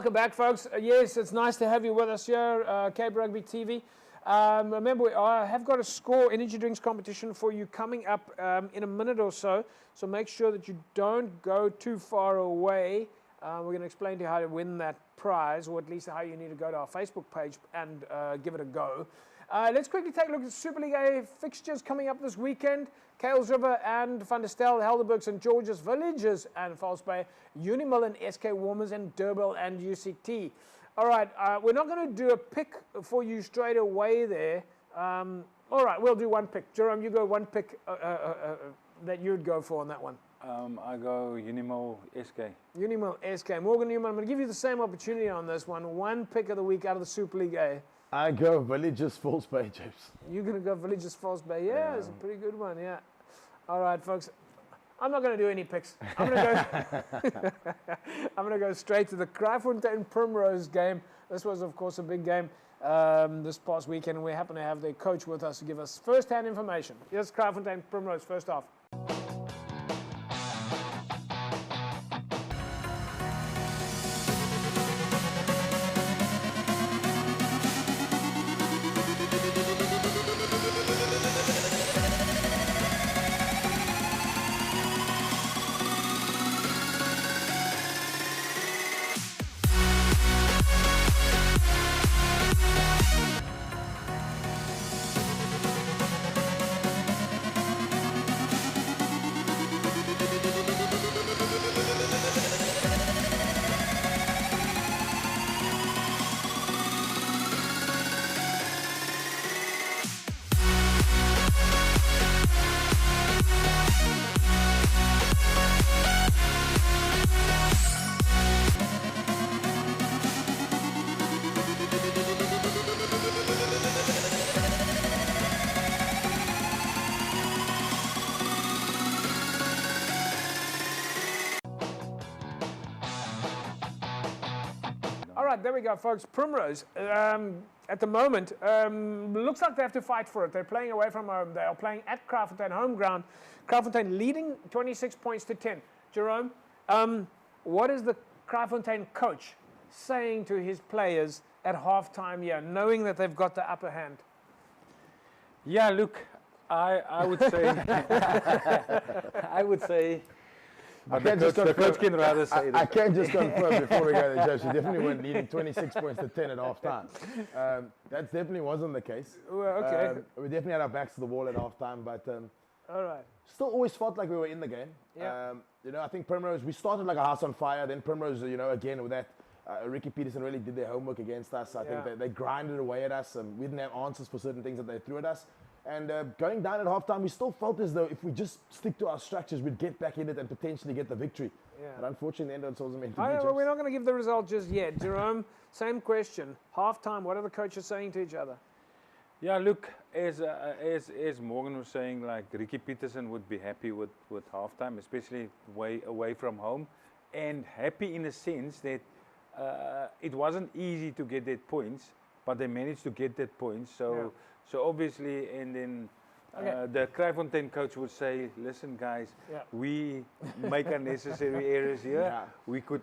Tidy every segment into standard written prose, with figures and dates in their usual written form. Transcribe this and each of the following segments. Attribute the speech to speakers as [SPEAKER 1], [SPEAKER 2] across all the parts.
[SPEAKER 1] Welcome back, folks. Yes, it's nice to have you with us here, Cape Rugby TV. Remember, I have got a score energy drinks competition for you coming up in a minute or so. So make sure that you don't go too far away. We're going to explain to you how to win that prize, or at least how you need to go to our Facebook page and give it a go. Let's quickly take a look at the Super League A fixtures coming up this weekend. Kuils River and Van der Stel, Helderberg, St. George's, Villages and False Bay, Unimil and SK Warmers, and Durban and UCT. All right, we're not going to do a pick for you straight away there. All right, we'll do one pick. Jerome, you go one pick that you'd go for on that one.
[SPEAKER 2] I go Unimil SK.
[SPEAKER 1] Unimil SK. Morgan Newman, I'm going to give you the same opportunity on this one. One pick of the week out of the Super League A.
[SPEAKER 3] I go Villages False Bay, James.
[SPEAKER 1] You're going to go Villages False Bay. Yeah, it's a pretty good one, yeah. All right, folks. I'm not going to do any picks. I'm going to go straight to the Kraaifontein Primrose game. This was, of course, a big game this past weekend. We happen to have their coach with us to give us first-hand information. Here's Kraaifontein Primrose, first off. All right, there we go, folks. Primrose, at the moment, looks like they have to fight for it. They're playing away from home. They are playing at Kraaifontein home ground. Kraaifontein leading 26 points to 10. Jerome, what is the Kraaifontein coach saying to his players at halftime here, knowing that they've got the upper hand?
[SPEAKER 2] Yeah, look, I would say, the coach can rather say that.
[SPEAKER 3] I can just confirm before we go there, Josh, you definitely weren't leading 26 points to 10 at half time. That definitely wasn't the case.
[SPEAKER 1] Well, okay.
[SPEAKER 3] We definitely had our backs to the wall at half time, but
[SPEAKER 1] all right.
[SPEAKER 3] Still always felt like we were in the game.
[SPEAKER 1] Yeah.
[SPEAKER 3] I think Primrose, we started like a house on fire, then Primrose, again with that, Ricky Peterson really did their homework against us. I think they grinded away at us. We didn't have answers for certain things that they threw at us. And going down at halftime, we still felt as though if we just stick to our structures, we'd get back in it and potentially get the victory. Yeah. But unfortunately, the end of it wasn't meant to be.
[SPEAKER 1] Well, we're not going to give the result just yet. Jerome, same question. Halftime, what are the coaches saying to each other?
[SPEAKER 2] Yeah, look, as Morgan was saying, like Ricky Peterson would be happy with halftime, especially away from home, and happy in the sense that it wasn't easy to get that points, but they managed to get that points. So obviously, and then the Kraaifontein coach would say, listen guys, we make unnecessary errors here. Yeah. We could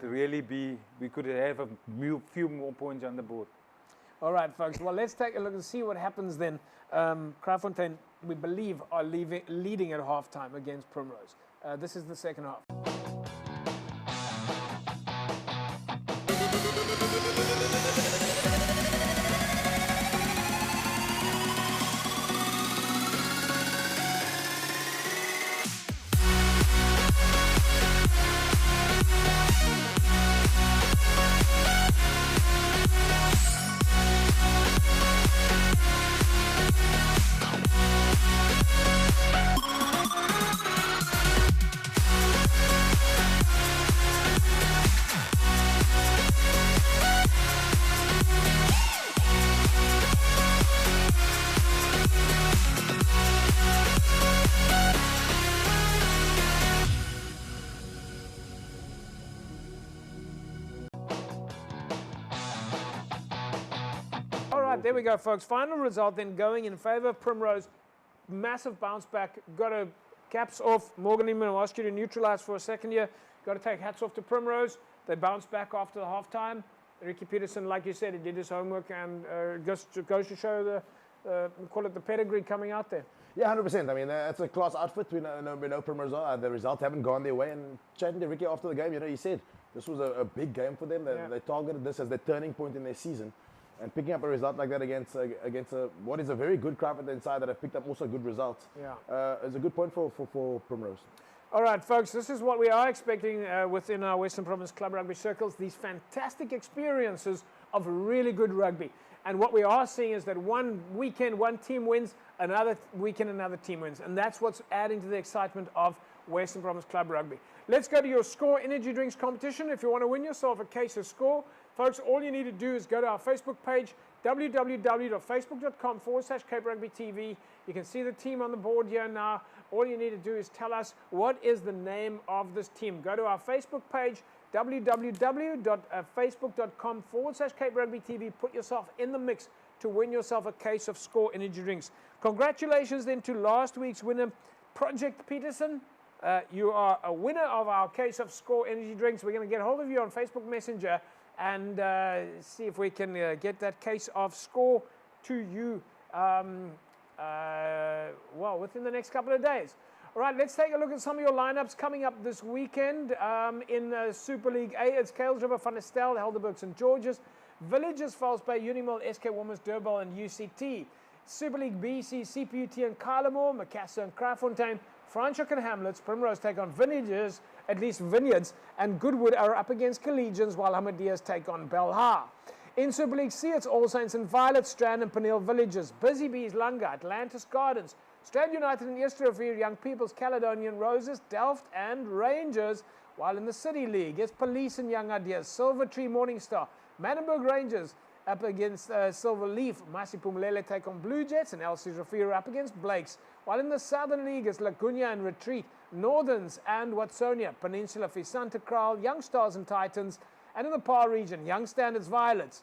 [SPEAKER 2] have a few more points on the board.
[SPEAKER 1] All right, folks. Well, let's take a look and see what happens then. Kraaifontein, we believe, are leading at halftime against Primrose. This is the second half. There we go, folks. Final result then going in favour of Primrose. Massive bounce back. Got to caps off. Morgan Neiman will ask you to neutralise for a second here. Got to take hats off to Primrose. They bounced back after the half-time. Ricky Peterson, like you said, he did his homework, and goes to show call it the pedigree coming out there.
[SPEAKER 3] Yeah, 100%. I mean, it's a class outfit. We know Primrose are. The results haven't gone their way. And chatting to Ricky after the game, he said this was a big game for them. They targeted this as their turning point in their season. And picking up a result like that against what is a very good crowd at the inside that have picked up also good results is a good point for Primrose.
[SPEAKER 1] All right, folks, this is what we are expecting within our Western Province Club Rugby circles, these fantastic experiences of really good rugby. And what we are seeing is that one weekend, one team wins, another weekend, another team wins. And that's what's adding to the excitement of Western Province Club Rugby. Let's go to your Score Energy Drinks competition. If you want to win yourself a case of Score, folks, all you need to do is go to our Facebook page, www.facebook.com/Cape Rugby TV. You can see the team on the board here now. All you need to do is tell us what is the name of this team. Go to our Facebook page, www.facebook.com/Cape Rugby TV. Put yourself in the mix to win yourself a case of Score Energy Drinks. Congratulations then to last week's winner, Project Peterson. You are a winner of our case of Score Energy Drinks. We're going to get hold of you on Facebook Messenger and see if we can get that case of Score to you, well, within the next couple of days. All right, let's take a look at some of your lineups coming up this weekend in Super League A. It's Kales River, Van der Stel, Helderberg, St. George's, Villages, False Bay, Unimil, SK Women's, Durban, and UCT. Super League B, C, CPUT and Kylemore, Macassar and Kraaifontein, Franschhoek and Hamlets, Primrose take on Vineyards, at least Vineyards, and Goodwood are up against Collegians, while Ahmadiyya's take on Belhar. In Super League C, it's All Saints and Violet, Strand and Peniel Villages, Busy Bees, Lunga, Atlantis Gardens, Strand United and Eersterivier, Young People's, Caledonian Roses, Delft and Rangers, while in the City League, it's Police and Young Ideas, Silver Tree Morningstar, Manenberg Rangers up against Silver Leaf, Masiphumelele take on Blue Jets, and Elsie's Rafira up against Blakes, while in the Southern League, it's Lagunya and Retreat, Northerns and Watsonia, Peninsula Fisanta Kraal, Young Stars and Titans, and in the Paarl region, Young Standards Violets,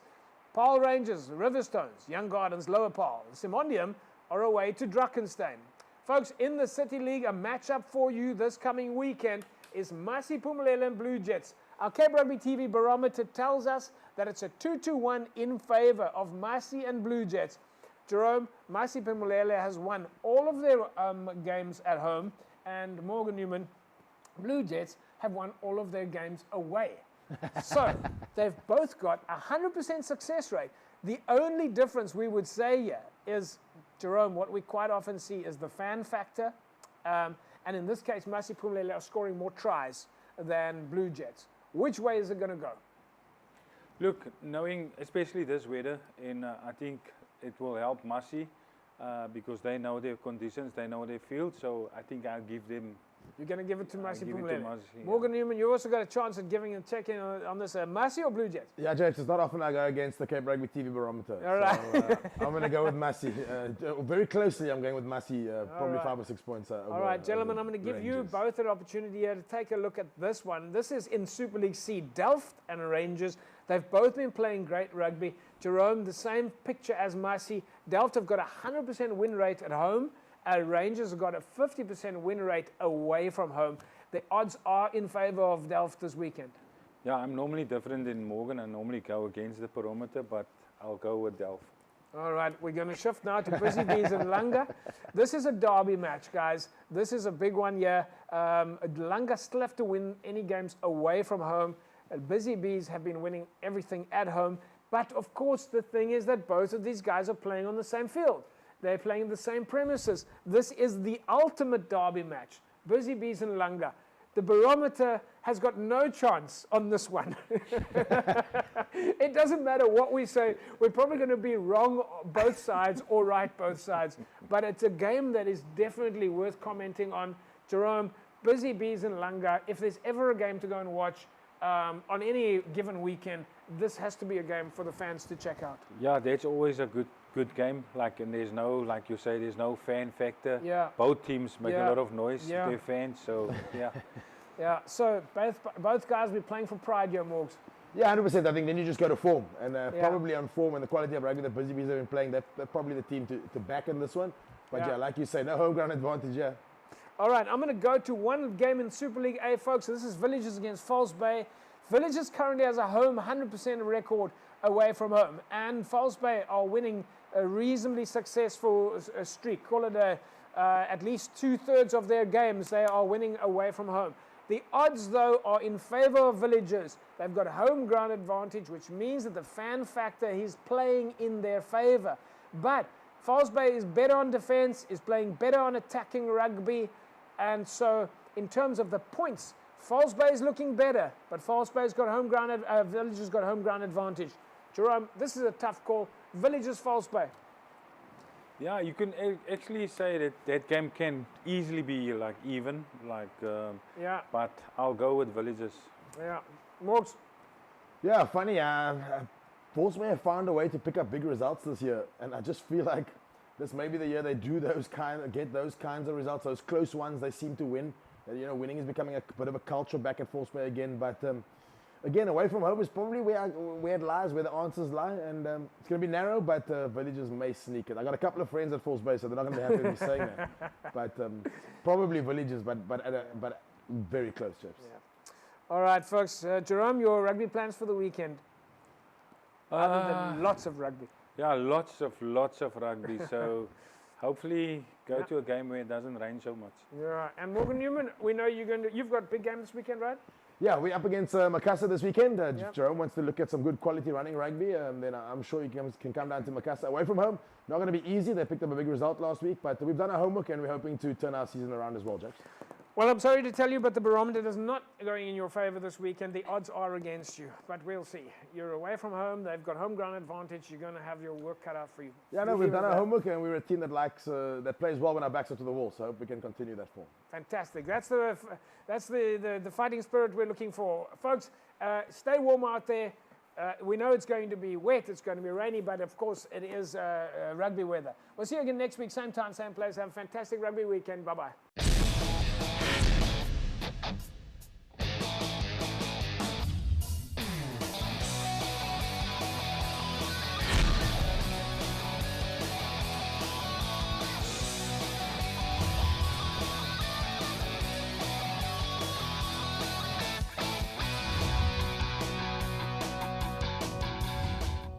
[SPEAKER 1] Paarl Rangers, Riverstones, Young Gardens, Lower Paarl, Simondium are away to Drakenstein. Folks, in the City League, a matchup for you this coming weekend is Masiphumelele and Blue Jets. Our Cape Rugby TV barometer tells us that it's a 2-1 in favor of Masi and Blue Jets. Jerome, Masiphumelele has won all of their games at home, and Morgan Newman, Blue Jets, have won all of their games away. So they've both got a 100% success rate. The only difference we would say here is, Jerome, what we quite often see is the fan factor. And in this case, Masiphumelele are scoring more tries than Blue Jets. Which way is it going to go?
[SPEAKER 2] Look, knowing especially this weather, I think it will help Masi because they know their conditions, they know their field. So I think I'll give them.
[SPEAKER 1] You're going to give it to Masiphumelele.
[SPEAKER 2] Yeah.
[SPEAKER 1] Morgan Newman, you also got a chance at giving a check-in on this. Masi or Blue Jets?
[SPEAKER 3] Yeah, James, it's not often I go against the Cape Rugby TV barometer.
[SPEAKER 1] All right.
[SPEAKER 3] So, I'm going to go with Masi. Very closely, I'm going with Masi, probably 5 or 6 points.
[SPEAKER 1] All right, gentlemen, I'm going to give you both an opportunity here to take a look at this one. This is in Super League C, Delft and Rangers. They've both been playing great rugby. Jerome, the same picture as Masi. Delft have got a 100% win rate at home. Rangers have got a 50% win rate away from home. The odds are in favor of Delft this weekend.
[SPEAKER 2] Yeah, I'm normally different than Morgan. I normally go against the barometer, but I'll go with Delft.
[SPEAKER 1] All right, we're going to shift now to Busy Bees and Lunga. This is a derby match, guys. This is a big one here. Lunga still have to win any games away from home. Busy Bees have been winning everything at home. But, of course, the thing is that both of these guys are playing on the same field. They're playing the same premises. This is the ultimate derby match. Busy Bees and Lunga. The barometer has got no chance on this one. It doesn't matter what we say. We're probably going to be wrong both sides or right both sides. But it's a game that is definitely worth commenting on. Jerome, Busy Bees and Lunga, if there's ever a game to go and watch on any given weekend, this has to be a game for the fans to check out.
[SPEAKER 2] Yeah, that's always a good game. And there's no, like you say, there's no fan factor.
[SPEAKER 1] Yeah.
[SPEAKER 2] Both teams make a lot of noise to their fans. So yeah.
[SPEAKER 1] Yeah. So both guys will be playing for pride here, Morgs.
[SPEAKER 3] Yeah, 100%. I think then you just go to form, and probably on form and the quality of rugby that Busy Bees have been playing, they're probably the team to back in this one. But yeah, like you say, no home ground advantage. Yeah.
[SPEAKER 1] All right, I'm going to go to one game in Super League A, folks. This is Villagers against False Bay. Villagers currently has a home 100% record away from home, and False Bay are winning a reasonably successful streak. Call it at least 2/3 of their games they are winning away from home. The odds, though, are in favor of Villagers. They've got home ground advantage, which means that the fan factor is playing in their favor. But False Bay is better on defense, is playing better on attacking rugby, and so in terms of the points, False Bay is looking better, but False Bay's got home ground, Villagers got home ground advantage. Jerome, this is a tough call. Villagers, False Bay.
[SPEAKER 2] Yeah, you can actually say that that game can easily be like even,
[SPEAKER 1] Yeah.
[SPEAKER 2] But I'll go with Villagers.
[SPEAKER 1] Yeah. Morgs.
[SPEAKER 3] Yeah, funny. False Bay have found a way to pick up big results this year, and I just feel like this may be the year they do get those kinds of results, those close ones. They seem to win. Winning is becoming a bit of a culture back at False Bay again. But again, away from home is probably where it lies, where the answers lie, and it's going to be narrow. But Villagers may sneak it. I got a couple of friends at False Bay, so they're not going to be happy with me saying that. But probably Villagers, but very close, chaps.
[SPEAKER 1] Yeah. All right, folks. Jerome, your rugby plans for the weekend? Other than lots of rugby.
[SPEAKER 2] Yeah, lots of rugby. So hopefully go to a game where it doesn't rain so much.
[SPEAKER 1] Yeah, and Morgan Newman, we know you've got a big game this weekend, right?
[SPEAKER 3] Yeah, we're up against Macassar this weekend. Jerome wants to look at some good quality running rugby. Then I'm sure he can come down to Macassar away from home. Not going to be easy. They picked up a big result last week, but we've done our homework and we're hoping to turn our season around as well, James.
[SPEAKER 1] Well, I'm sorry to tell you, but the barometer is not going in your favor this weekend. The odds are against you, but we'll see. You're away from home. They've got home ground advantage. You're going to have your work cut out for you.
[SPEAKER 3] Yeah, no, we've done our homework, and we're a team that that plays well when our backs are to the wall. So I hope we can continue that form.
[SPEAKER 1] Fantastic. That's the fighting spirit we're looking for, folks. Stay warm out there. We know it's going to be wet. It's going to be rainy, but of course it is rugby weather. We'll see you again next week, same time, same place. Have a fantastic rugby weekend. Bye bye.